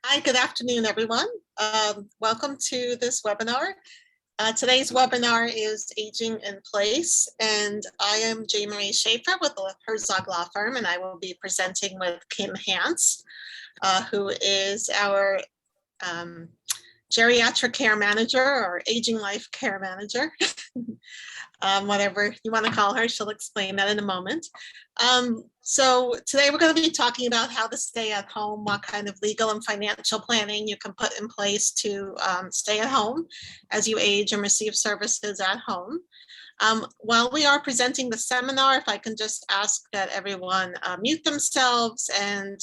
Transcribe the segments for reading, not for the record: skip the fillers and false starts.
Hi, good afternoon, everyone. Welcome to this webinar. Today's webinar is Aging in Place, and I am J. Marie Schaeffer with the Herzog Law Firm, and I will be presenting with Kim Hance, who is our geriatric care manager or aging life care manager. Whatever you want to call her, she'll explain that in a moment. So today we're going to be talking about how to stay at home, what kind of legal and financial planning you can put in place to stay at home as you age and receive services at home. While we are presenting the seminar, if I can just ask that everyone mute themselves and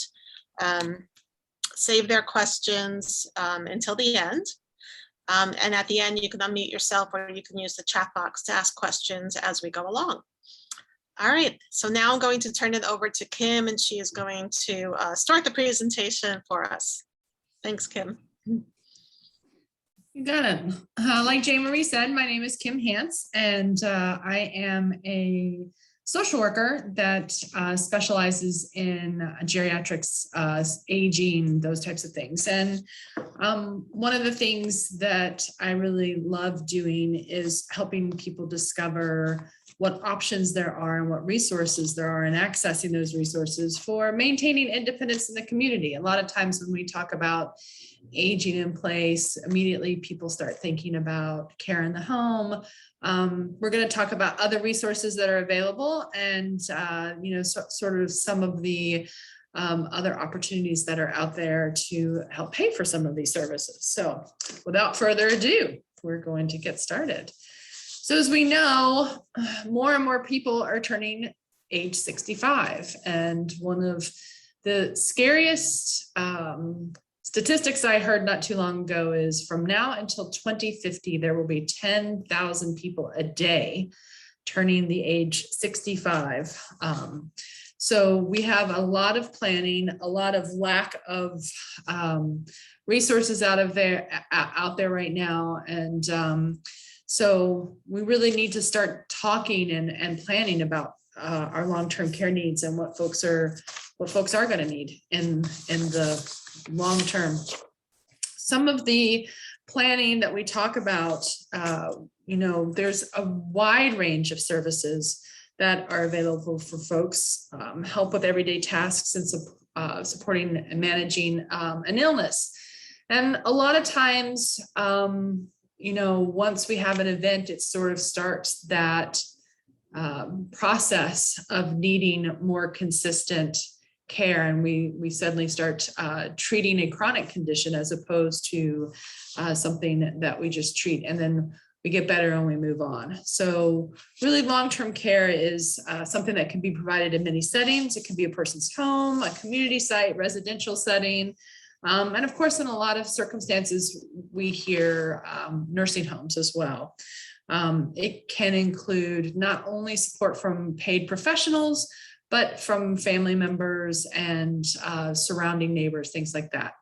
save their questions until the end. And at the end, you can unmute yourself or you can use the chat box to ask questions as we go along. All right, so now I'm going to turn it over to Kim, and she is going to start the presentation for us. Thanks, Kim. You got it. Like J. Marie said, my name is Kim Hance, and I am a social worker that specializes in geriatrics, aging, those types of things. And one of the things that I really love doing is helping people discover what options there are and what resources there are, and accessing those resources for maintaining independence in the community. A lot of times when we talk about aging in place, immediately people start thinking about care in the home. We're going to talk about other resources that are available, and sort of some of the other opportunities that are out there to help pay for some of these services. So without further ado, we're going to get started. So as we know, more and more people are turning age 65, and one of the scariest statistics I heard not too long ago is from now until 2050, there will be 10,000 people a day turning the age 65. So we have a lot of planning, a lot of lack of resources out there right now. And so we really need to start talking and planning about our long-term care needs and what folks are going to need in the long term. Some of the planning that we talk about, there's a wide range of services that are available for folks, help with everyday tasks and supporting and managing an illness. And a lot of times, once we have an event, it sort of starts that process of needing more consistent care, and we suddenly start treating a chronic condition as opposed to something that we just treat and then we get better and we move on. So really long-term care is something that can be provided in many settings. It can be a person's home, a community site, residential setting, and of course in a lot of circumstances we hear nursing homes as well. It can include not only support from paid professionals, but from family members and surrounding neighbors, things like that.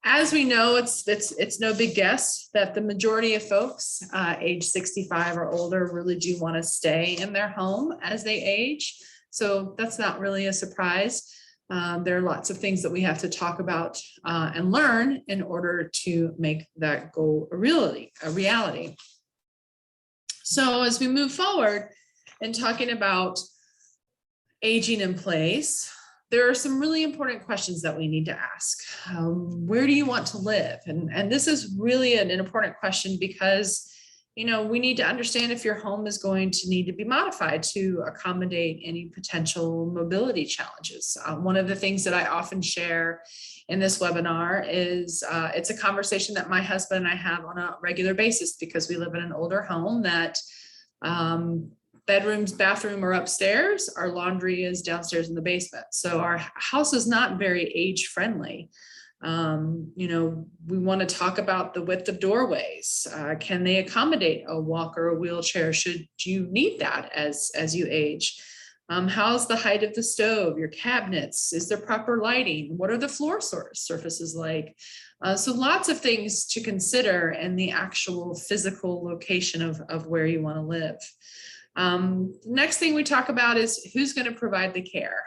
As we know, it's no big guess that the majority of folks age 65 or older really do want to stay in their home as they age. So that's not really a surprise. There are lots of things that we have to talk about and learn in order to make that goal a reality. So as we move forward and talking about aging in place, there are some really important questions that we need to ask. Where do you want to live? And this is really an important question because, we need to understand if your home is going to need to be modified to accommodate any potential mobility challenges. One of the things that I often share in this webinar is it's a conversation that my husband and I have on a regular basis because we live in an older home that bedrooms, bathroom are upstairs. Our laundry is downstairs in the basement. So our house is not very age friendly. We want to talk about the width of doorways. Can they accommodate a walker or a wheelchair should you need that as you age? How's the height of the stove, your cabinets? Is there proper lighting? What are the floor surfaces like? So lots of things to consider in the actual physical location of where you want to live. Next thing we talk about is who's going to provide the care.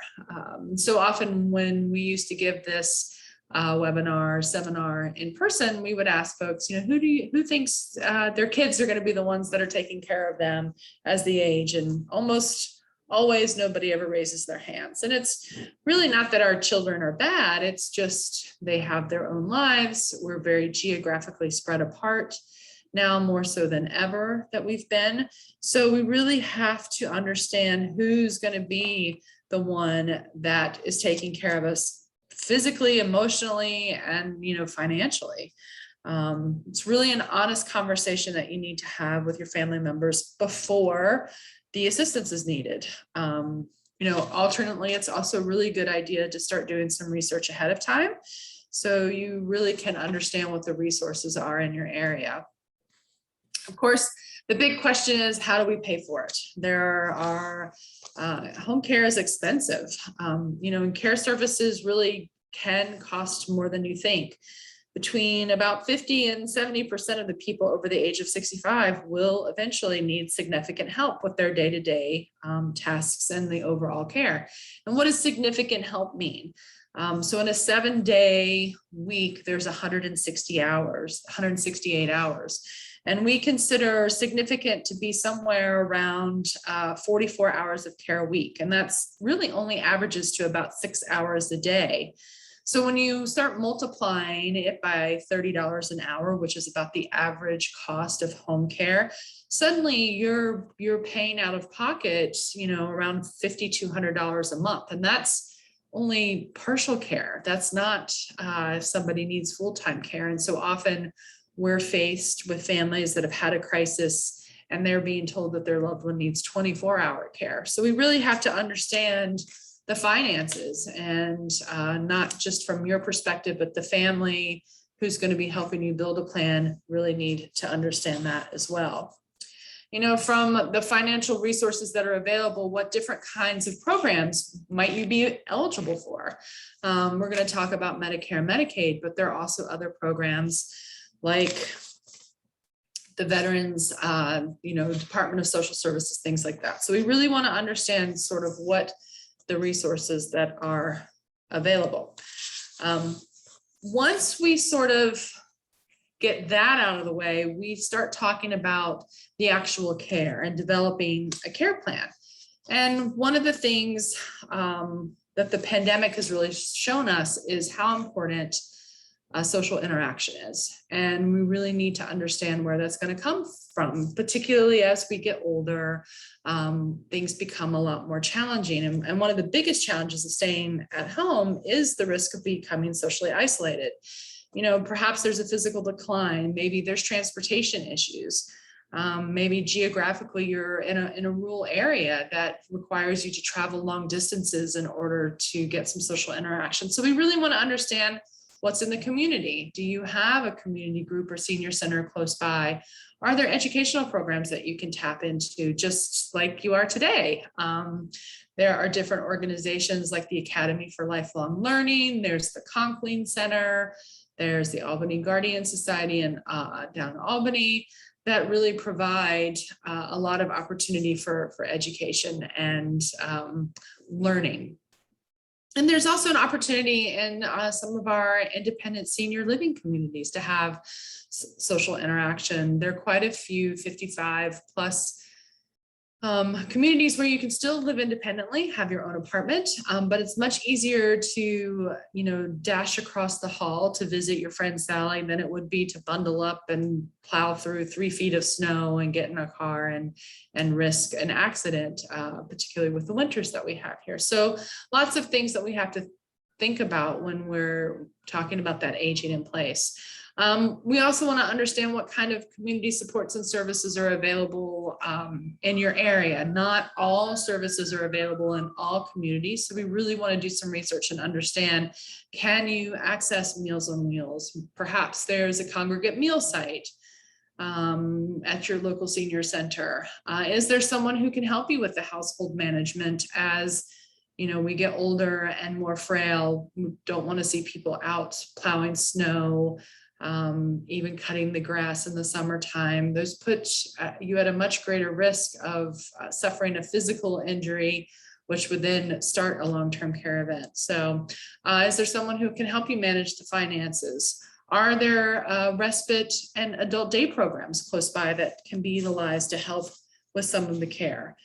So often when we used to give this webinar, seminar in person, we would ask folks, who thinks their kids are going to be the ones that are taking care of them as they age? And almost always nobody ever raises their hands. And it's really not that our children are bad. It's just they have their own lives. We're very geographically spread apart now, more so than ever that we've been. So we really have to understand who's going to be the one that is taking care of us physically, emotionally, and financially. It's really an honest conversation that you need to have with your family members before the assistance is needed. Alternately, it's also a really good idea to start doing some research ahead of time, so you really can understand what the resources are in your area. Of course, the big question is, how do we pay for it? There are, home care is expensive, and care services really can cost more than you think. Between about 50 and 70% of the people over the age of 65 will eventually need significant help with their day-to-day tasks and the overall care. And what does significant help mean? So in a 7-day week, there's 168 hours. And we consider significant to be somewhere around 44 hours of care a week. And that's really only averages to about 6 hours a day. So when you start multiplying it by $30 an hour, which is about the average cost of home care, suddenly you're paying out of pocket, around $5,200 a month. And that's only partial care. That's not if somebody needs full-time care. And so often we're faced with families that have had a crisis and they're being told that their loved one needs 24-hour care. So we really have to understand the finances, and not just from your perspective, but the family who's going to be helping you build a plan really need to understand that as well. From the financial resources that are available, what different kinds of programs might you be eligible for? We're going to talk about Medicare and Medicaid, but there are also other programs like the Veterans, Department of Social Services, things like that. So we really want to understand sort of what the resources that are available. Once we sort of get that out of the way, we start talking about the actual care and developing a care plan. And one of the things that the pandemic has really shown us is how important social interaction is. And we really need to understand where that's going to come from, particularly as we get older. Things become a lot more challenging. And one of the biggest challenges of staying at home is the risk of becoming socially isolated. Perhaps there's a physical decline, maybe there's transportation issues. Maybe geographically you're in a rural area that requires you to travel long distances in order to get some social interaction. So we really want to understand what's in the community. Do you have a community group or senior center close by? Are there educational programs that you can tap into, just like you are today? There are different organizations like the Academy for Lifelong Learning. There's the Conklin Center. There's the Albany Guardian Society in down Albany that really provide a lot of opportunity for education and learning. And there's also an opportunity in some of our independent senior living communities to have social interaction. There are quite a few 55 plus communities where you can still live independently, have your own apartment, but it's much easier to, dash across the hall to visit your friend Sally than it would be to bundle up and plow through 3 feet of snow and get in a car and risk an accident, particularly with the winters that we have here. So lots of things that we have to think about when we're talking about that aging in place. We also want to understand what kind of community supports and services are available in your area. Not all services are available in all communities. So we really want to do some research and understand, can you access Meals on Wheels? Perhaps there's a congregate meal site at your local senior center. Is there someone who can help you with the household management as we get older and more frail? We don't want to see people out plowing snow, even cutting the grass in the summertime. Those put you at a much greater risk of suffering a physical injury which would then start a long-term care event. So is there someone who can help you manage the finances? Are there respite and adult day programs close by that can be utilized to help with some of the care?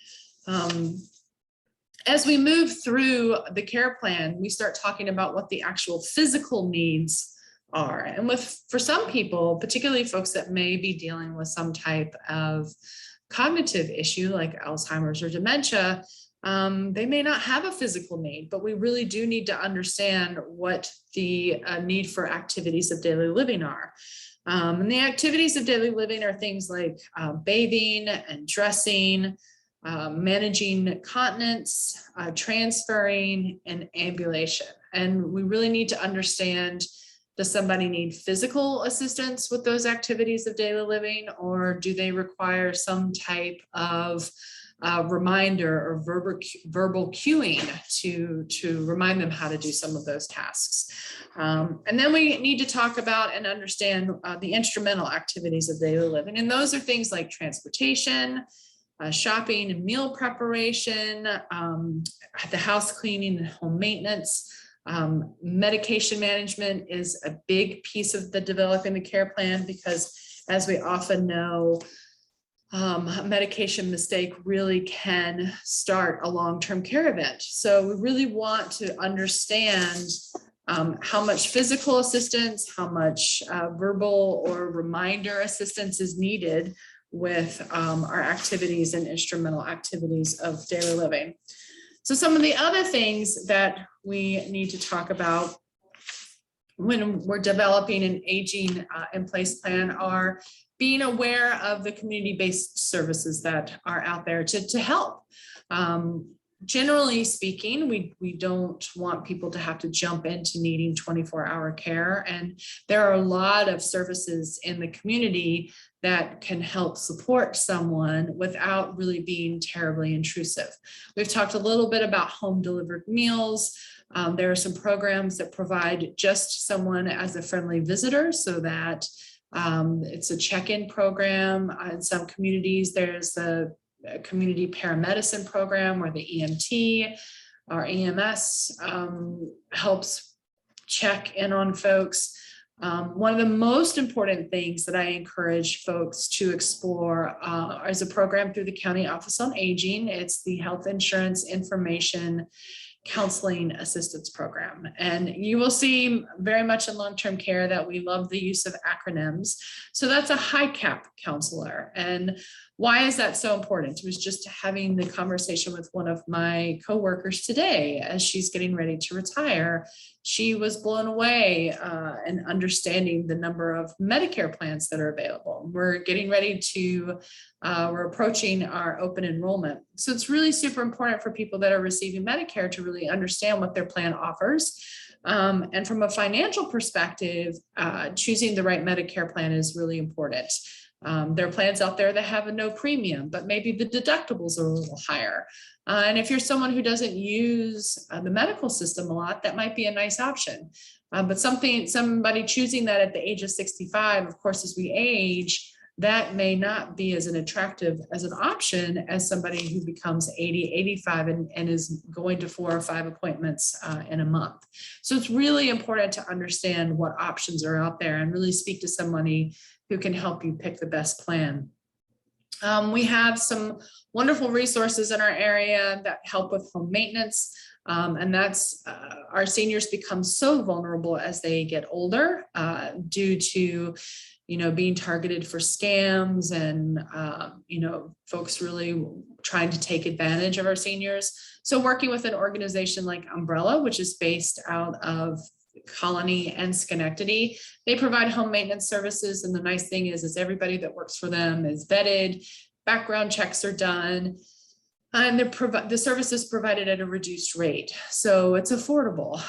As we move through the care plan, we start talking about what the actual physical needs are. And for some people, particularly folks that may be dealing with some type of cognitive issue like Alzheimer's or dementia, they may not have a physical need, but we really do need to understand what the need for activities of daily living are. And the activities of daily living are things like bathing and dressing, managing continence, transferring, and ambulation. And we really need to understand, does somebody need physical assistance with those activities of daily living, or do they require some type of reminder or verbal cueing to remind them how to do some of those tasks? And then we need to talk about and understand the instrumental activities of daily living. And those are things like transportation, shopping and meal preparation, the house cleaning and home maintenance. Medication management is a big piece of the developing the care plan, because as we often know, a medication mistake really can start a long-term care event. So we really want to understand how much physical assistance, how much verbal or reminder assistance is needed with our activities and instrumental activities of daily living. So some of the other things that we need to talk about when we're developing an aging in place plan are being aware of the community-based services that are out there to help. Generally speaking, we don't want people to have to jump into needing 24-hour care. And there are a lot of services in the community that can help support someone without really being terribly intrusive. We've talked a little bit about home delivered meals. There are some programs that provide just someone as a friendly visitor, so that it's a check-in program. In some communities, there's a community paramedicine program where the EMT or EMS helps check in on folks. One of the most important things that I encourage folks to explore is a program through the County Office on Aging. It's the Health Insurance Information Counseling Assistance Program. And you will see very much in long-term care that we love the use of acronyms. So that's a high cap counselor. And why is that so important? It was just having the conversation with one of my coworkers today as she's getting ready to retire. She was blown away and understanding the number of Medicare plans that are available. We're getting ready to, we're approaching our open enrollment. So it's really super important for people that are receiving Medicare to really understand what their plan offers. And from a financial perspective, choosing the right Medicare plan is really important. There are plans out there that have a no premium, but maybe the deductibles are a little higher. And if you're someone who doesn't use the medical system a lot, that might be a nice option. But somebody choosing that at the age of 65, of course, as we age, that may not be as an attractive as an option as somebody who becomes 80, 85 and is going to 4 or 5 appointments in a month. So it's really important to understand what options are out there and really speak to somebody who can help you pick the best plan. We have some wonderful resources in our area that help with home maintenance. And that's our seniors become so vulnerable as they get older due to being targeted for scams and, folks really trying to take advantage of our seniors. So working with an organization like Umbrella, which is based out of Colony and Schenectady, they provide home maintenance services. And the nice thing is everybody that works for them is vetted, background checks are done, and the service is provided at a reduced rate. So it's affordable,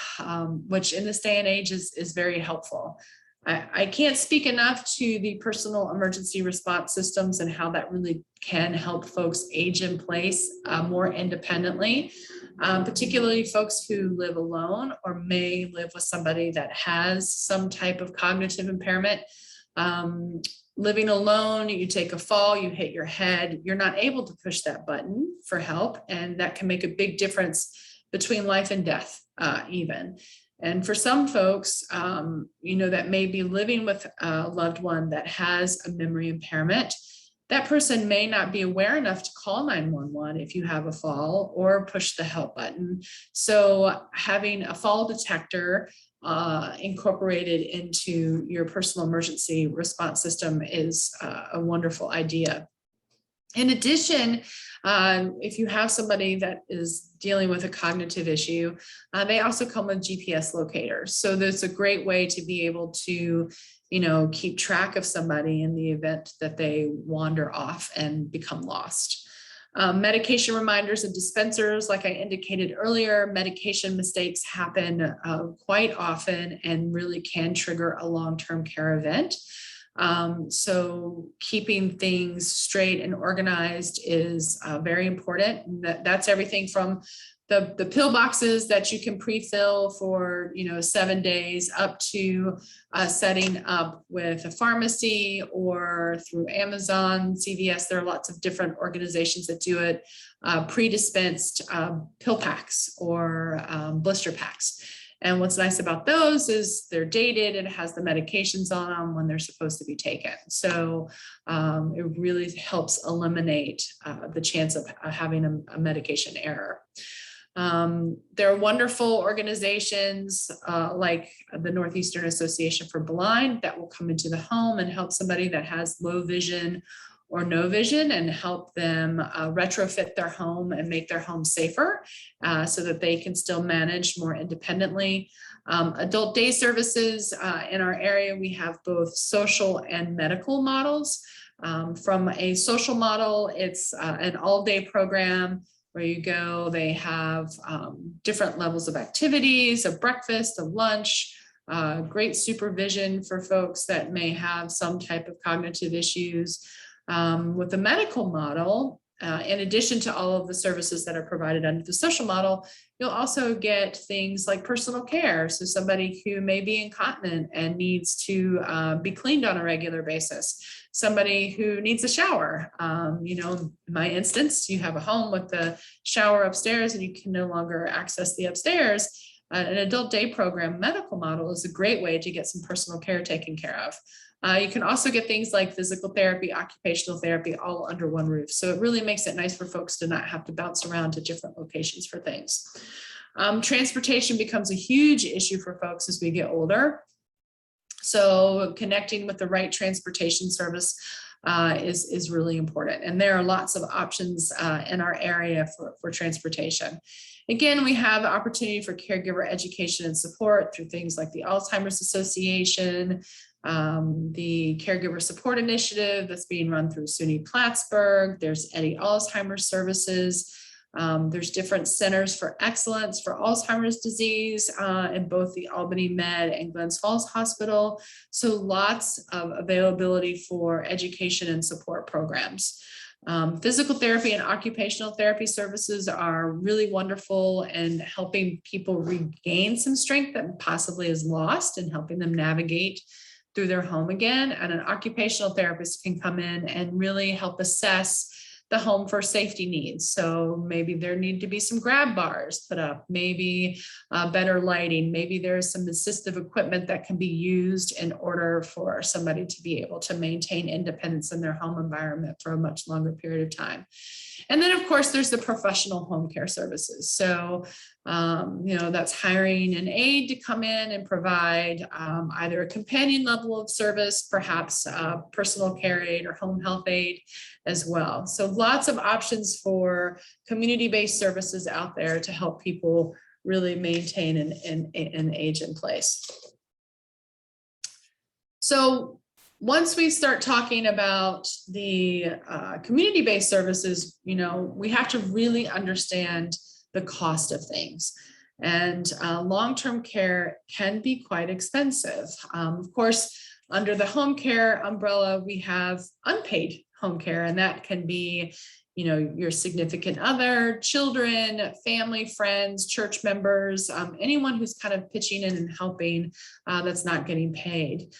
which in this day and age is very helpful. I can't speak enough to the personal emergency response systems and how that really can help folks age in place more independently, particularly folks who live alone or may live with somebody that has some type of cognitive impairment. living alone, you take a fall, you hit your head, you're not able to push that button for help. And that can make a big difference between life and death, even. And for some folks, that may be living with a loved one that has a memory impairment, that person may not be aware enough to call 911 if you have a fall or push the help button. So having a fall detector incorporated into your personal emergency response system is a wonderful idea. In addition, if you have somebody that is dealing with a cognitive issue, they also come with GPS locators. So that's a great way to be able to, keep track of somebody in the event that they wander off and become lost. Medication reminders and dispensers, like I indicated earlier, medication mistakes happen quite often and really can trigger a long-term care event. So keeping things straight and organized is very important. That's everything from the pill boxes that you can pre-fill for 7 days up to setting up with a pharmacy or through Amazon, CVS. There are lots of different organizations that do it, pre-dispensed pill packs or blister packs. And what's nice about those is they're dated and it has the medications on them when they're supposed to be taken. So it really helps eliminate the chance of having a medication error. There are wonderful organizations like the Northeastern Association for Blind that will come into the home and help somebody that has low vision or no vision and help them retrofit their home and make their home safer so that they can still manage more independently. Adult day services in our area, we have both social and medical models. From a social model, it's an all-day program where you go, they have different levels of activities, a breakfast, a lunch, great supervision for folks that may have some type of cognitive issues. With the medical model, in addition to all of the services that are provided under the social model, you'll also get things like personal care. So somebody who may be incontinent and needs to be cleaned on a regular basis, somebody who needs a shower. In my instance, you have a home with the shower upstairs and you can no longer access the upstairs. An adult day program medical model is a great way to get some personal care taken care of. You can also get things like physical therapy, occupational therapy, all under one roof. So it really makes it nice for folks to not have to bounce around to different locations for things. Transportation becomes a huge issue for folks as we get older. So connecting with the right transportation service is really important. And there are lots of options in our area for transportation. Again, we have opportunity for caregiver education and support through things like the Alzheimer's Association, the Caregiver Support Initiative that's being run through SUNY Plattsburgh. There's Eddie Alzheimer's Services. There's different centers for excellence for Alzheimer's disease in both the Albany Med and Glens Falls Hospital. So lots of availability for education and support programs. Physical therapy and occupational therapy services are really wonderful and helping people regain some strength that possibly is lost and helping them navigate through their home again. And an occupational therapist can come in and really help assess the home for safety needs. So maybe there need to be some grab bars put up, maybe better lighting, maybe there's some assistive equipment that can be used in order for somebody to be able to maintain independence in their home environment for a much longer period of time. And then of course, there's the professional home care services. So, that's hiring an aide to come in and provide either a companion level of service, perhaps a personal care aide or home health aide as well. So lots of options for community-based services out there to help people really maintain an age in place. So once we start talking about the community-based services, we have to really understand the cost of things. And long-term care can be quite expensive. Of course, under the home care umbrella, we have unpaid home care, and that can be, your significant other, children, family, friends, church members, anyone who's kind of pitching in and helping that's not getting paid.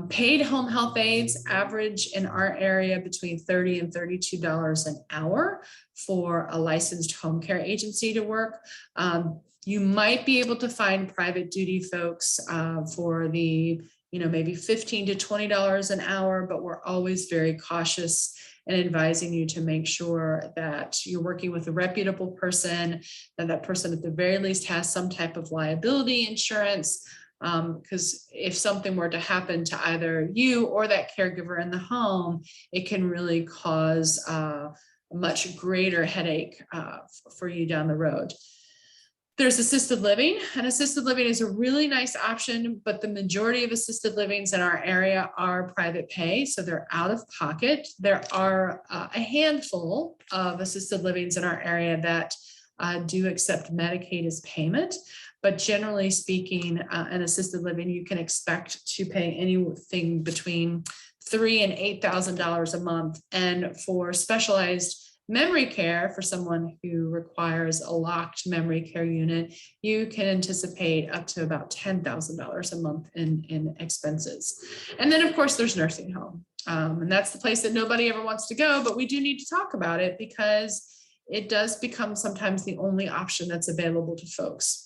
Paid home health aides average in our area between $30 and $32 an hour for a licensed home care agency to work. You might be able to find private duty folks for the, maybe $15 to $20 an hour, but we're always very cautious and advising you to make sure that you're working with a reputable person, and that person at the very least has some type of liability insurance. Because if something were to happen to either you or that caregiver in the home, it can really cause a much greater headache for you down the road. There's assisted living, and assisted living is a really nice option, but the majority of assisted livings in our area are private pay, so they're out of pocket. There are a handful of assisted livings in our area that do accept Medicaid as payment. But generally speaking, an assisted living, you can expect to pay anything between $3,000 and $8,000 a month. And for specialized memory care, for someone who requires a locked memory care unit, you can anticipate up to about $10,000 a month in expenses. And then, of course, there's nursing home. And that's the place that nobody ever wants to go, but we do need to talk about it because it does become sometimes the only option that's available to folks.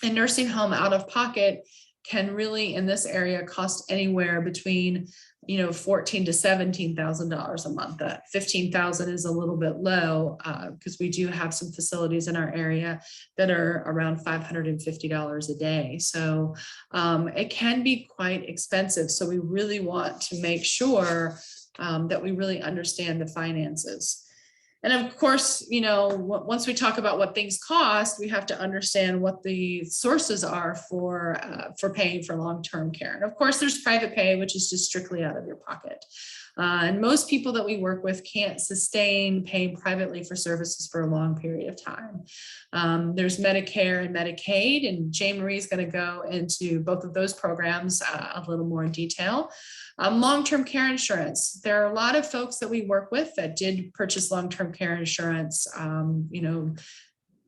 And nursing home out of pocket can really, in this area, cost anywhere between $14,000 to $17,000 a month. That $15,000 is a little bit low because we do have some facilities in our area that are around $550 a day. So it can be quite expensive. So we really want to make sure that we really understand the finances. And of course, once we talk about what things cost, we have to understand what the sources are for paying for long-term care. And of course, there's private pay, which is just strictly out of your pocket. And most people that we work with can't sustain paying privately for services for a long period of time. There's Medicare and Medicaid, and Jane Marie is going to go into both of those programs a little more in detail. Long-term care insurance. There are a lot of folks that we work with that did purchase long-term care insurance,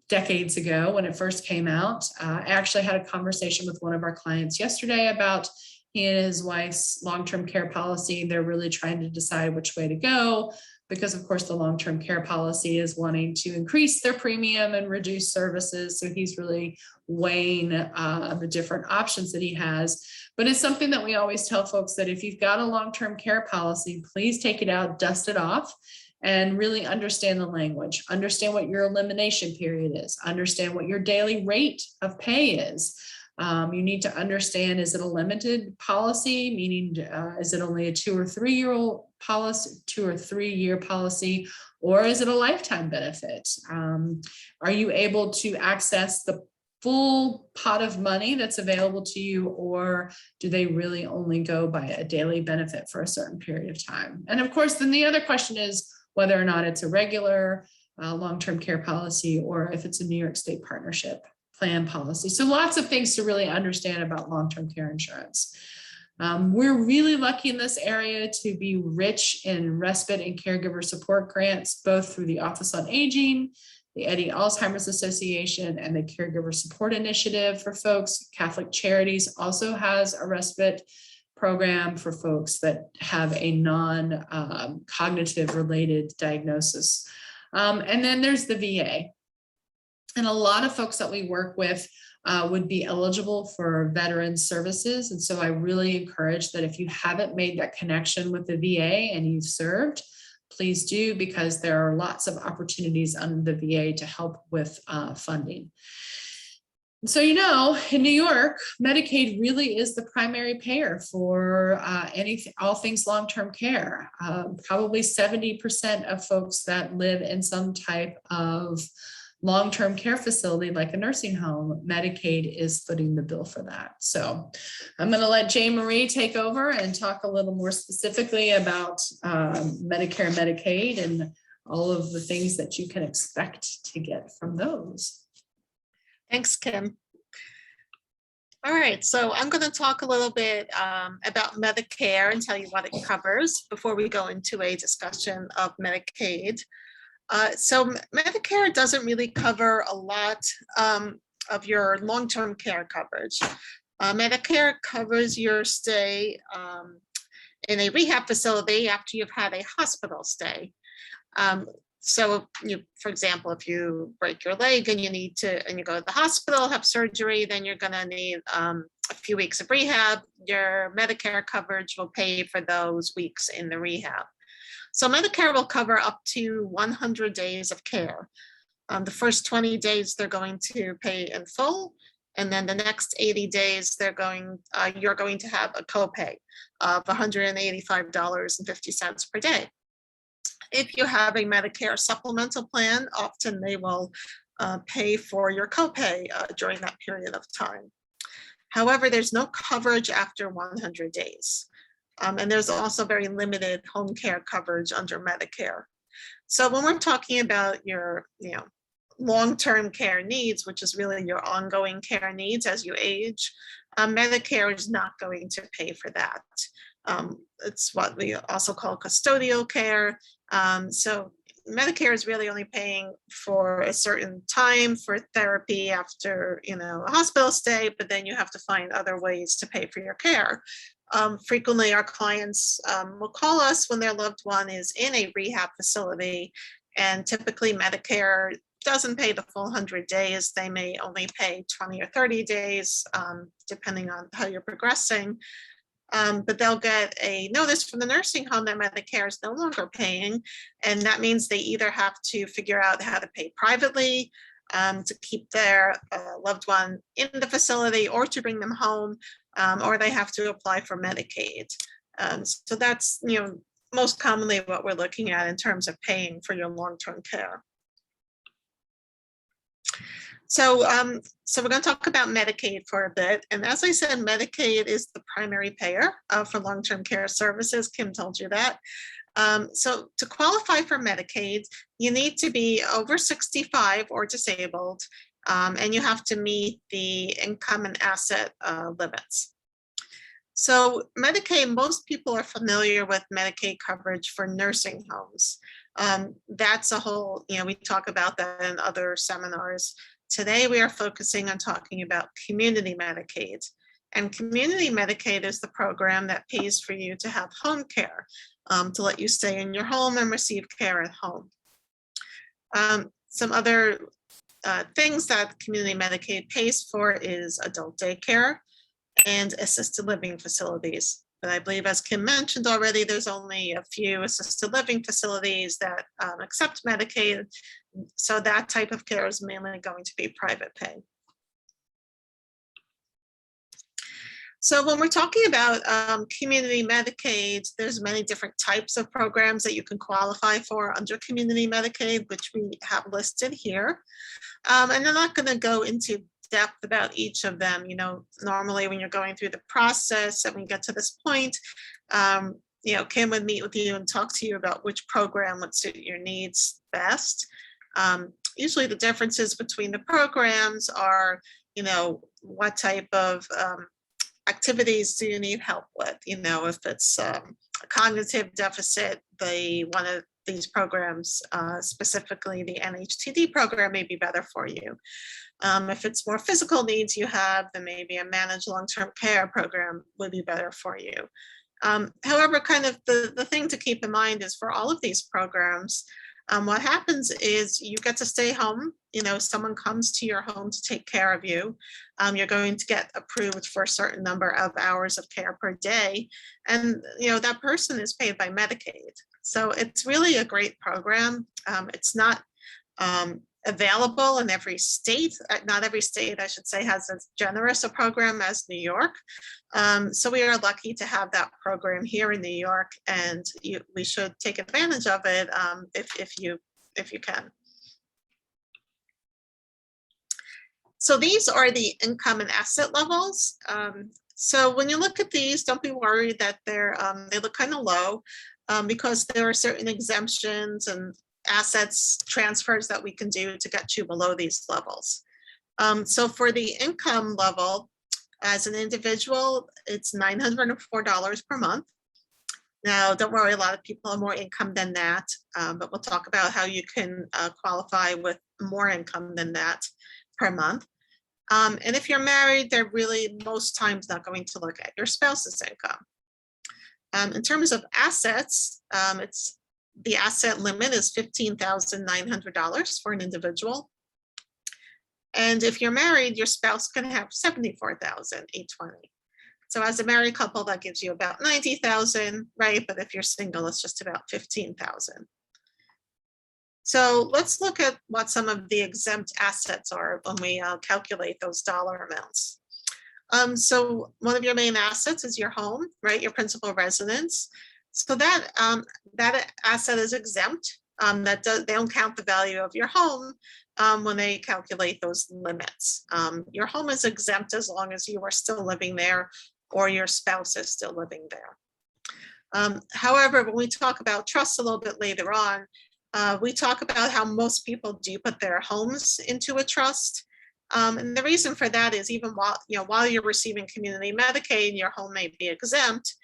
decades ago when it first came out. I actually had a conversation with one of our clients yesterday about he and his wife's long-term care policy. They're really trying to decide which way to go because, of course, the long-term care policy is wanting to increase their premium and reduce services. So he's really weighing the different options that he has. But it's something that we always tell folks that if you've got a long-term care policy, please take it out, dust it off, and really understand the language, understand what your elimination period is, understand what your daily rate of pay is. You need to understand, is it a limited policy, meaning is it only a 2 or 3 year policy, 2 or 3 year policy, or is it a lifetime benefit? Are you able to access the full pot of money that's available to you, or do they really only go by a daily benefit for a certain period of time? And of course, then the other question is whether or not it's a regular long-term care policy or if it's a New York State partnership plan policy. So lots of things to really understand about long-term care insurance. We're really lucky in this area to be rich in respite and caregiver support grants, both through the Office on Aging, the Eddie Alzheimer's Association, and the Caregiver Support Initiative for folks. Catholic Charities also has a respite program for folks that have a non-cognitive related diagnosis. And then there's the VA. And a lot of folks that we work with would be eligible for veteran services. And so I really encourage that if you haven't made that connection with the VA and you've served, please do, because there are lots of opportunities under the VA to help with funding. So, in New York, Medicaid really is the primary payer for all things long-term care. Probably 70% of folks that live in some type of long-term care facility like a nursing home, Medicaid is footing the bill for that. So I'm going to let Jane Marie take over and talk a little more specifically about Medicare and Medicaid and all of the things that you can expect to get from those. Thanks, Kim. All right, so I'm going to talk a little bit about Medicare and tell you what it covers before we go into a discussion of Medicaid. So Medicare doesn't really cover a lot of your long-term care coverage. Medicare covers your stay in a rehab facility after you've had a hospital stay. So for example, if you break your leg and you go to the hospital, have surgery, then you're gonna need a few weeks of rehab. Your Medicare coverage will pay for those weeks in the rehab. So Medicare will cover up to 100 days of care. The first 20 days, they're going to pay in full. And then the next 80 days, you're going to have a copay of $185.50 per day. If you have a Medicare supplemental plan, often they will pay for your copay during that period of time. However, there's no coverage after 100 days. And there's also very limited home care coverage under Medicare. So when we're talking about your, long-term care needs, which is really your ongoing care needs as you age, Medicare is not going to pay for that. It's what we also call custodial care. So Medicare is really only paying for a certain time for therapy after, a hospital stay, but then you have to find other ways to pay for your care. Frequently, our clients will call us when their loved one is in a rehab facility, and typically Medicare doesn't pay the full 100 days. They may only pay 20 or 30 days, depending on how you're progressing. But they'll get a notice from the nursing home that Medicare is no longer paying. And that means they either have to figure out how to pay privately to keep their loved one in the facility or to bring them home, or they have to apply for Medicaid. So that's, most commonly what we're looking at in terms of paying for your long-term care. So we're going to talk about Medicaid for a bit. And as I said, Medicaid is the primary payer for long-term care services. Kim told you that. So to qualify for Medicaid, you need to be over 65 or disabled, and you have to meet the income and asset limits. So Medicaid, most people are familiar with Medicaid coverage for nursing homes. That's a whole, we talk about that in other seminars. Today, we are focusing on talking about community Medicaid. And community Medicaid is the program that pays for you to have home care, to let you stay in your home and receive care at home. Some other things that community Medicaid pays for is adult daycare and assisted living facilities. But I believe, as Kim mentioned already, there's only a few assisted living facilities that accept Medicaid. So that type of care is mainly going to be private pay. So when we're talking about community Medicaid, there's many different types of programs that you can qualify for under community Medicaid, which we have listed here. And I'm not going to go into depth about each of them. Normally when you're going through the process and we get to this point, Kim would meet with you and talk to you about which program would suit your needs best. Usually the differences between the programs are, what type of activities do you need help with? If it's a cognitive deficit, one of these programs, specifically the NHTD program, may be better for you. If it's more physical needs you have, then maybe a managed long-term care program would be better for you. However, kind of the thing to keep in mind is for all of these programs, what happens is you get to stay home. Someone comes to your home to take care of you. You're going to get approved for a certain number of hours of care per day. And, that person is paid by Medicaid. So it's really a great program. It's not available in every state. Not every state, I should say, has as generous a program as New York. So we are lucky to have that program here in New York, and we should take advantage of it if you can. So these are the income and asset levels. So when you look at these, don't be worried that they look kind of low, because there are certain exemptions and assets transfers that we can do to get you below these levels. So for the income level, as an individual, it's $904 per month. Now, don't worry, a lot of people have more income than that, but we'll talk about how you can qualify with more income than that per month. And if you're married, they're really most times not going to look at your spouse's income. In terms of assets, the asset limit is $15,900 for an individual. And if you're married, your spouse can have $74,820. So as a married couple, that gives you about $90,000, right? But if you're single, it's just about $15,000. So let's look at what some of the exempt assets are when we calculate those dollar amounts. So one of your main assets is your home, right? Your principal residence. So that asset is exempt. They don't count the value of your home when they calculate those limits. Your home is exempt as long as you are still living there or your spouse is still living there. However, when we talk about trusts a little bit later on, we talk about how most people do put their homes into a trust. And the reason for that is even while you're receiving community Medicaid, your home may be exempt,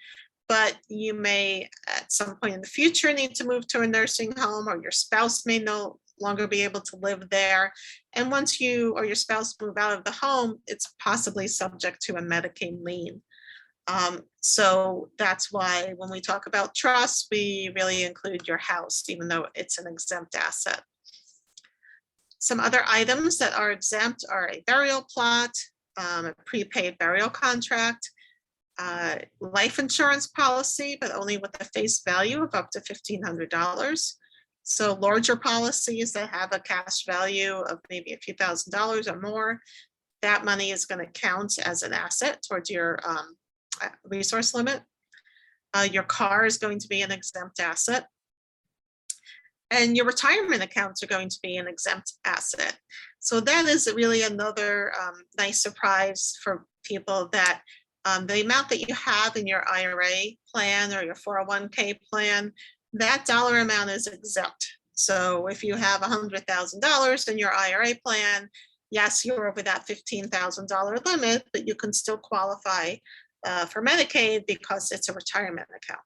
but you may at some point in the future need to move to a nursing home, or your spouse may no longer be able to live there. And once you or your spouse move out of the home, it's possibly subject to a Medicaid lien. So that's why when we talk about trusts, we really include your house, even though it's an exempt asset. Some other items that are exempt are a burial plot, a prepaid burial contract, life insurance policy, but only with a face value of up to $1,500. So larger policies that have a cash value of maybe a few $1,000s or more, that money is going to count as an asset towards your resource limit. Your car is going to be an exempt asset. And your retirement accounts are going to be an exempt asset. So that is really another nice surprise for people, that the amount that you have in your IRA plan or your 401k plan, that dollar amount is exempt. So if you have $100,000 in your IRA plan, yes, you're over that $15,000 limit, but you can still qualify for Medicaid because it's a retirement account.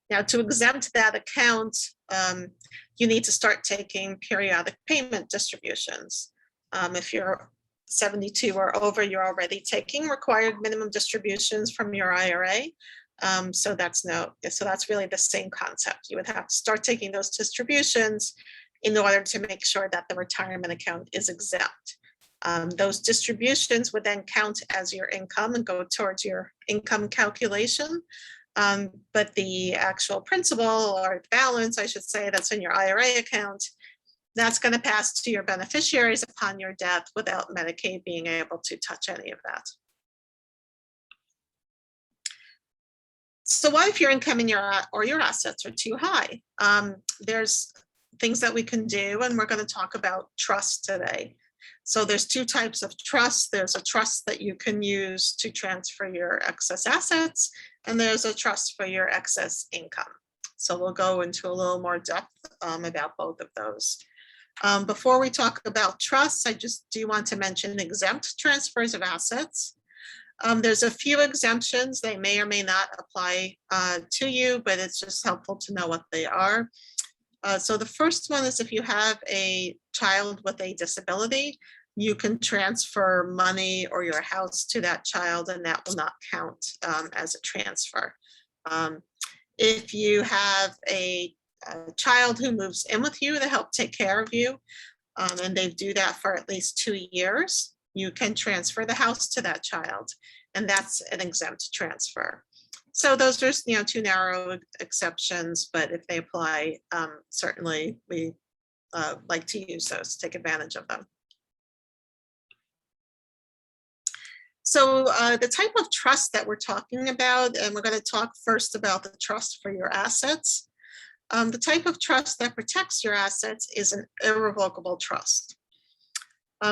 Now, to exempt that account, you need to start taking periodic payment distributions. If you're 72 or over, you're already taking required minimum distributions from your IRA. So that's really the same concept. You would have to start taking those distributions in order to make sure that the retirement account is exempt. Those distributions would then count as your income and go towards your income calculation. But the actual principal, or balance, I should say, that's in your IRA account, that's going to pass to your beneficiaries upon your death without Medicaid being able to touch any of that. So what if your income and your assets are too high? There's things that we can do, and we're going to talk about trust today. So there's two types of trust. There's a trust that you can use to transfer your excess assets, and there's a trust for your excess income. So we'll go into a little more depth about both of those. Before we talk about trusts, I just do want to mention exempt transfers of assets. There's a few exemptions. They may or may not apply to you, but it's just helpful to know what they are. So the first one is if you have a child with a disability, you can transfer money or your house to that child, and that will not count as a transfer. If you have a child who moves in with you to help take care of you, and they do that for at least 2 years, you can transfer the house to that child, and that's an exempt transfer. So those are, two narrow exceptions, but if they apply, certainly we like to use those, take advantage of them. So the type of trust that we're talking about, and we're going to talk first about the trust for your assets. The type of trust that protects your assets is an irrevocable trust.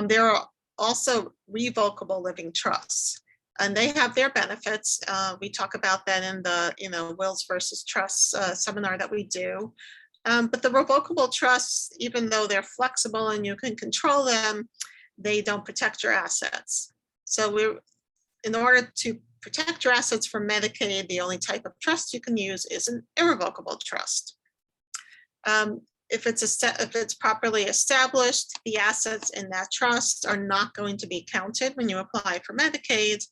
There are also revocable living trusts, and they have their benefits. We talk about that in the wills versus trusts seminar that we do. But the revocable trusts, even though they're flexible and you can control them, they don't protect your assets. So in order to protect your assets from Medicaid, the only type of trust you can use is an irrevocable trust. if it's properly established, the assets in that trust are not going to be counted when you apply for Medicaid,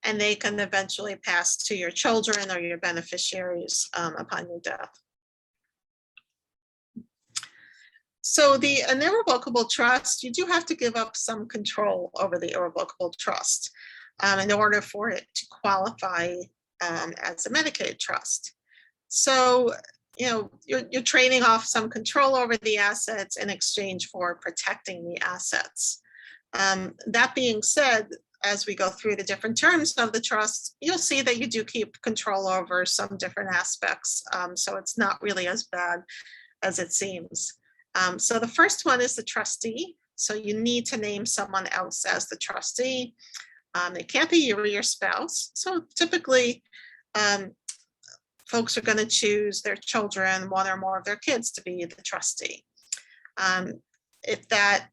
and they can eventually pass to your children or your beneficiaries upon your death. So an irrevocable trust, you do have to give up some control over the irrevocable trust in order for it to qualify as a Medicaid trust. So, you're trading off some control over the assets in exchange for protecting the assets. That being said, as we go through the different terms of the trust, you'll see that you do keep control over some different aspects. So it's not really as bad as it seems. So the first one is the trustee. So you need to name someone else as the trustee. It can't be you or your spouse. So typically, folks are going to choose their children, one or more of their kids, to be the trustee. If that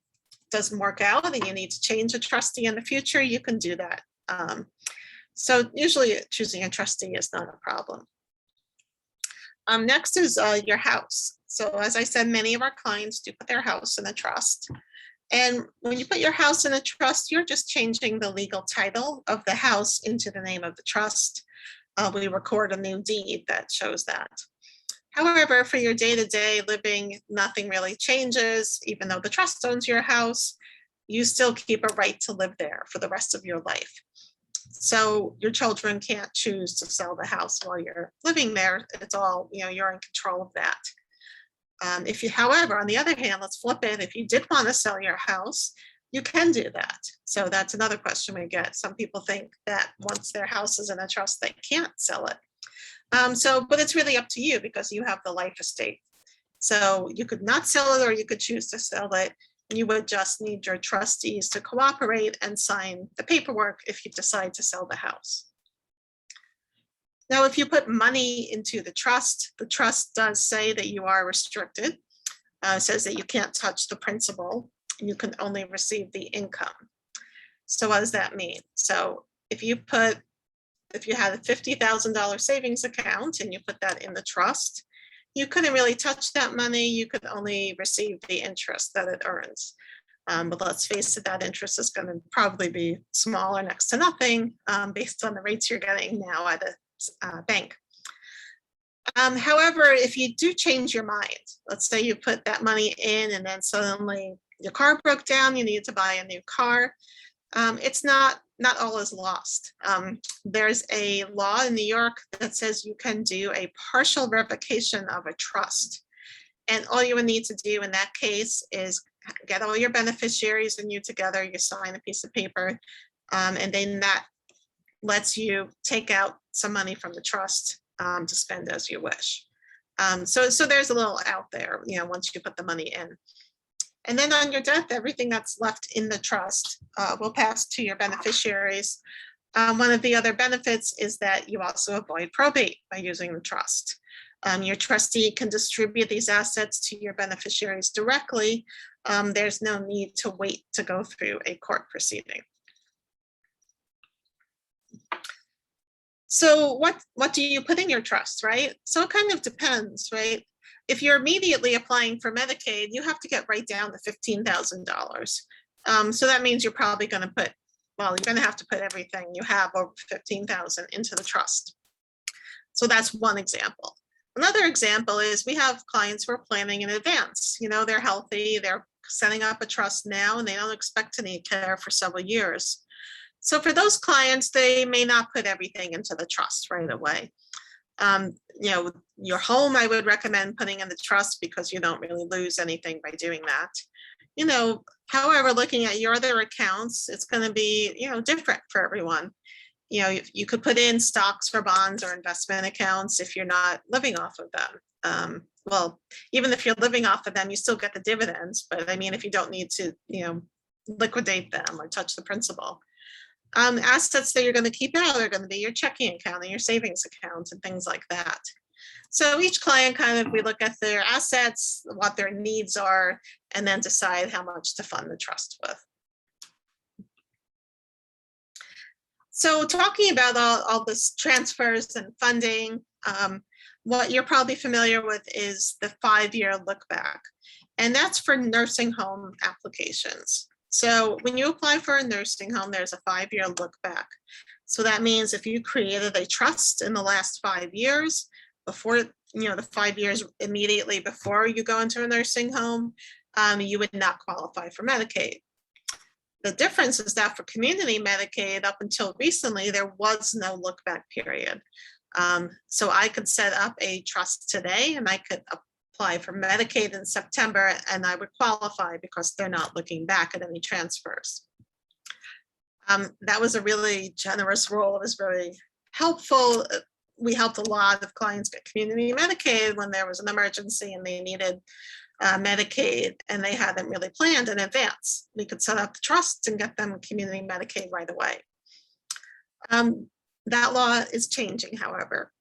doesn't work out and you need to change a trustee in the future, you can do that. So usually choosing a trustee is not a problem. Next is your house. So as I said, many of our clients do put their house in a trust. And when you put your house in a trust, you're just changing the legal title of the house into the name of the trust. We record a new deed that shows that. However, for your day-to-day living, nothing really changes. Even though the trust owns your house, you still keep a right to live there for the rest of your life. So your children can't choose to sell the house while you're living there. It's all, you're in control of that. However, on the other hand, let's flip it. If you did want to sell your house, you can do that. So that's another question we get. Some people think that once their house is in a trust, they can't sell it. But it's really up to you because you have the life estate. So you could not sell it or you could choose to sell it. You would just need your trustees to cooperate and sign the paperwork if you decide to sell the house. Now, if you put money into the trust does say that you are restricted. It says that you can't touch the principal. You can only receive the income. So what does that mean? So if you had a $50,000 savings account and you put that in the trust, you couldn't really touch that money. You could only receive the interest that it earns. But let's face it, that interest is going to probably be small or next to nothing based on the rates you're getting now at a bank. However, if you do change your mind, let's say you put that money in and then suddenly your car broke down, you need to buy a new car, it's not all is lost. There's a law in New York that says you can do a partial revocation of a trust. And all you would need to do in that case is get all your beneficiaries and you together, you sign a piece of paper, and then that lets you take out some money from the trust to spend as you wish. So there's a little out there, once you put the money in. And then on your death, everything that's left in the trust will pass to your beneficiaries. One of the other benefits is that you also avoid probate by using the trust. Your trustee can distribute these assets to your beneficiaries directly. There's no need to wait to go through a court proceeding. So what do you put in your trust, right? So it kind of depends, right? If you're immediately applying for Medicaid, you have to get right down to $15,000. So that means you're probably going to you're going to have to put everything you have over $15,000 into the trust. So that's one example. Another example is we have clients who are planning in advance. They're healthy, they're setting up a trust now, and they don't expect to need care for several years. So for those clients, they may not put everything into the trust right away. Your home, I would recommend putting in the trust because you don't really lose anything by doing that. However, looking at your other accounts, it's going to be, different for everyone. You could put in stocks or bonds or investment accounts if you're not living off of them. Well, even if you're living off of them, you still get the dividends. But I mean, if you don't need to, liquidate them or touch the principal. Assets that you're going to keep out are going to be your checking account and your savings account and things like that. So each client we look at their assets, what their needs are, and then decide how much to fund the trust with. So talking about all this transfers and funding, what you're probably familiar with is the 5-year look back. And that's for nursing home applications. So when you apply for a nursing home, there's a 5-year look back. So that means if you created a trust in the last 5 years, before, the 5 years immediately before you go into a nursing home, you would not qualify for Medicaid. The difference is that for community Medicaid, up until recently, there was no look back period. So I could set up a trust today and I could apply for Medicaid in September and I would qualify because they're not looking back at any transfers. That was a really generous rule. It was very helpful. We helped a lot of clients get community Medicaid when there was an emergency and they needed Medicaid and they hadn't really planned in advance. We could set up the trust and get them community Medicaid right away. That law is changing, however.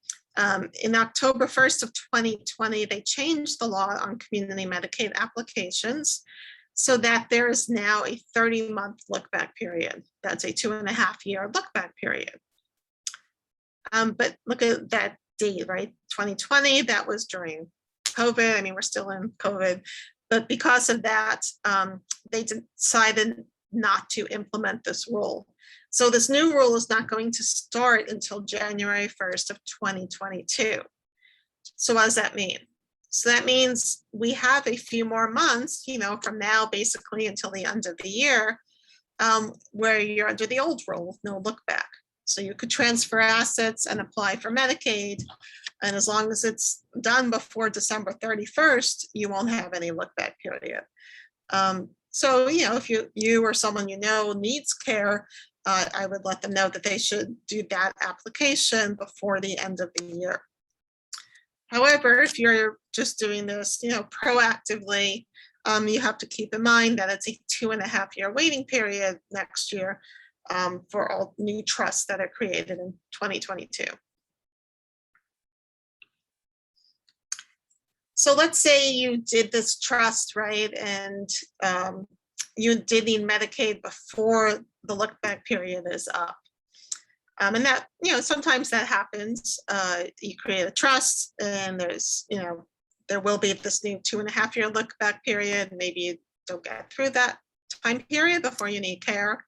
In October 1st of 2020, they changed the law on community Medicaid applications so that there is now a 30-month look-back period. That's a 2.5-year look-back period. But look at that date, right? 2020, that was during COVID. I mean, we're still in COVID, but because of that, they decided not to implement this rule. So this new rule is not going to start until January 1st of 2022. So what does that mean? So that means we have a few more months, from now basically until the end of the year, where you're under the old rule, no look back. So you could transfer assets and apply for Medicaid. And as long as it's done before December 31st, you won't have any look back period. So, if you or someone needs care, I would let them know that they should do that application before the end of the year. However, if you're just doing this, proactively, you have to keep in mind that it's a 2.5-year waiting period next year for all new trusts that are created in 2022. So let's say you did this trust, right? And you did need Medicaid before the look back period is up. And that, sometimes that happens. You create a trust and there's, there will be this new 2.5-year look back period. Maybe you don't get through that time period before you need care.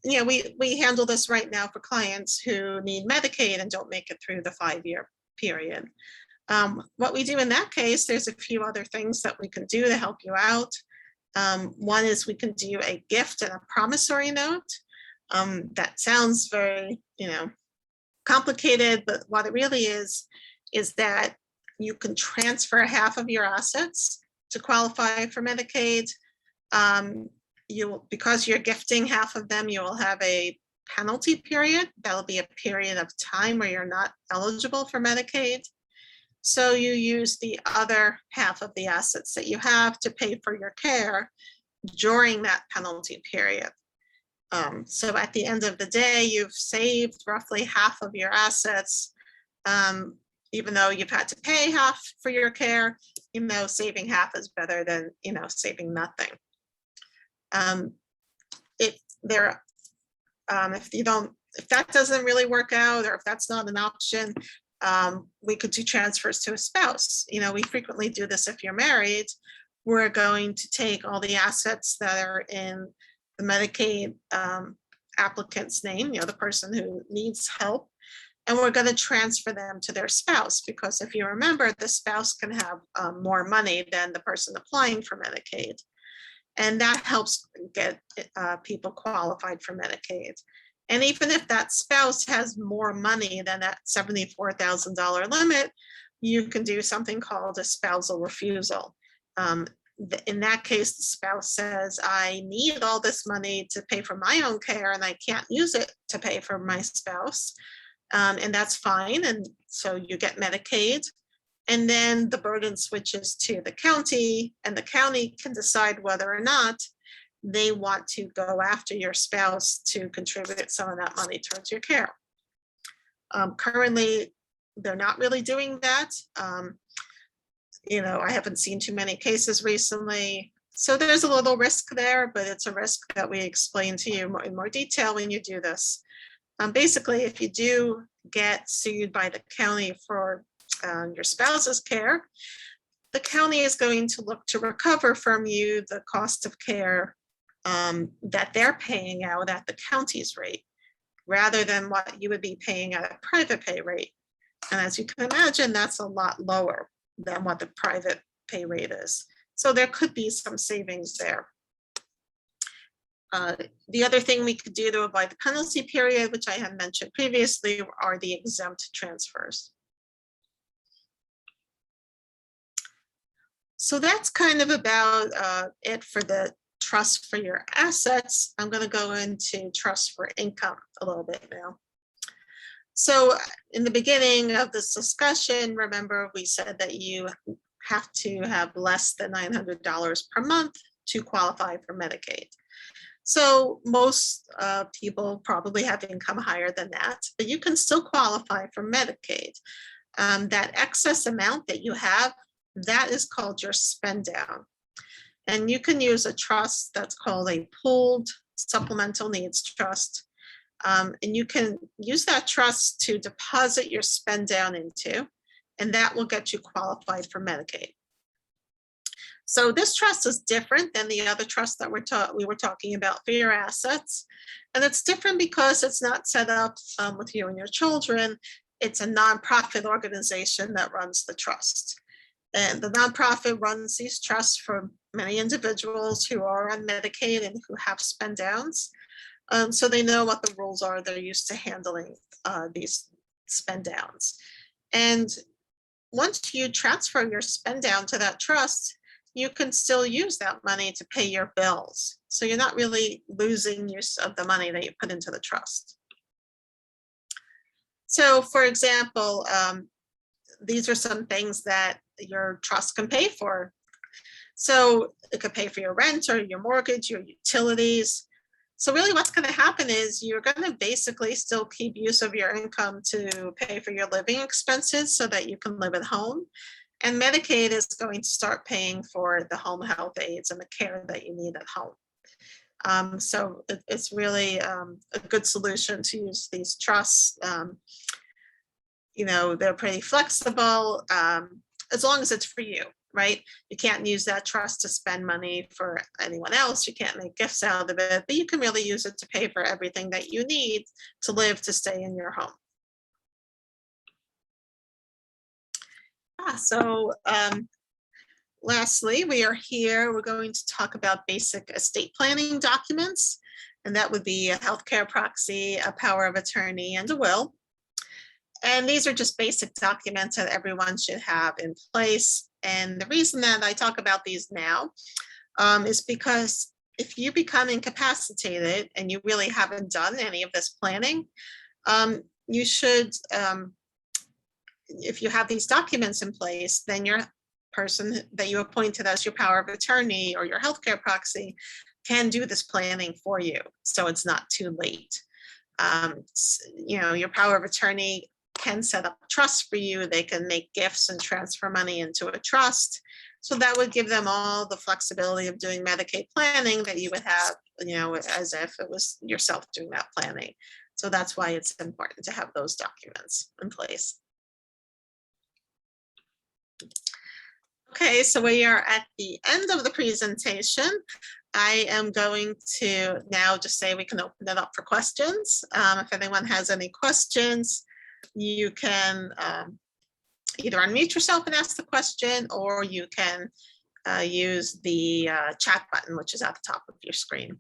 We handle this right now for clients who need Medicaid and don't make it through the 5-year period. What we do in that case, there's a few other things that we can do to help you out. One is we can do a gift and a promissory note. That sounds very, complicated, but what it really is that you can transfer half of your assets to qualify for Medicaid. Because you're gifting half of them, you will have a penalty period. That'll be a period of time where you're not eligible for Medicaid. So you use the other half of the assets that you have to pay for your care during that penalty period. So at the end of the day, you've saved roughly half of your assets, even though you've had to pay half for your care. Saving half is better than saving nothing. If that doesn't really work out, or if that's not an option, we could do transfers to a spouse. We frequently do this if you're married. We're going to take all the assets that are in the Medicaid applicant's name, the person who needs help, and we're going to transfer them to their spouse, because if you remember, the spouse can have more money than the person applying for Medicaid. And that helps get people qualified for Medicaid. And even if that spouse has more money than that $74,000 limit, you can do something called a spousal refusal. In that case, the spouse says, I need all this money to pay for my own care and I can't use it to pay for my spouse. And that's fine. And so you get Medicaid. And then the burden switches to the county, and the county can decide whether or not they want to go after your spouse to contribute some of that money towards your care. Currently, they're not really doing that. I haven't seen too many cases recently. So there's a little risk there, but it's a risk that we explain to you in more detail when you do this. Basically, if you do get sued by the county for your spouse's care, the county is going to look to recover from you the cost of care that they're paying out at the county's rate, rather than what you would be paying at a private pay rate. And as you can imagine, that's a lot lower than what the private pay rate is. So there could be some savings there. The other thing we could do to avoid the penalty period, which I had mentioned previously, are the exempt transfers. So that's kind of about it for the trust for your assets. I'm going to go into trust for income a little bit now. So in the beginning of this discussion, remember we said that you have to have less than $900 per month to qualify for Medicaid. So most people probably have income higher than that, but you can still qualify for Medicaid. That excess amount that you have, that is called your spend down. And you can use a trust that's called a pooled supplemental needs trust. And you can use that trust to deposit your spend down into, and that will get you qualified for Medicaid. So this trust is different than the other trust that we were talking about for your assets. And it's different because it's not set up with you and your children. It's a nonprofit organization that runs the trust. And the nonprofit runs these trusts for many individuals who are on Medicaid and who have spend downs. So they know what the rules are. They're used to handling these spend downs. And once you transfer your spend down to that trust, you can still use that money to pay your bills. So you're not really losing use of the money that you put into the trust. So for example, these are some things that your trust can pay for. So it could pay for your rent or your mortgage, your utilities. So really what's going to happen is you're going to basically still keep use of your income to pay for your living expenses so that you can live at home. And Medicaid is going to start paying for the home health aides and the care that you need at home. So it's really a good solution to use these trusts. You know, they're pretty flexible as long as it's for you, right? You can't use that trust to spend money for anyone else. You can't make gifts out of it, but you can really use it to pay for everything that you need to live, to stay in your home. So lastly, we're going to talk about basic estate planning documents, and that would be a healthcare proxy, a power of attorney, and a will. And these are just basic documents that everyone should have in place. And the reason that I talk about these now is because if you become incapacitated and you really haven't done any of this planning, you should, if you have these documents in place, then your person that you appointed as your power of attorney or your healthcare proxy can do this planning for you. So it's not too late. You know, your power of attorney can set up trusts for you. They can make gifts and transfer money into a trust. So that would give them all the flexibility of doing Medicaid planning that you would have, you know, as if it was yourself doing that planning. So that's why it's important to have those documents in place. Okay, so we are at the end of the presentation. I am going to now just say we can open it up for questions. If anyone has any questions, you can either unmute yourself and ask the question, or you can use the chat button, which is at the top of your screen.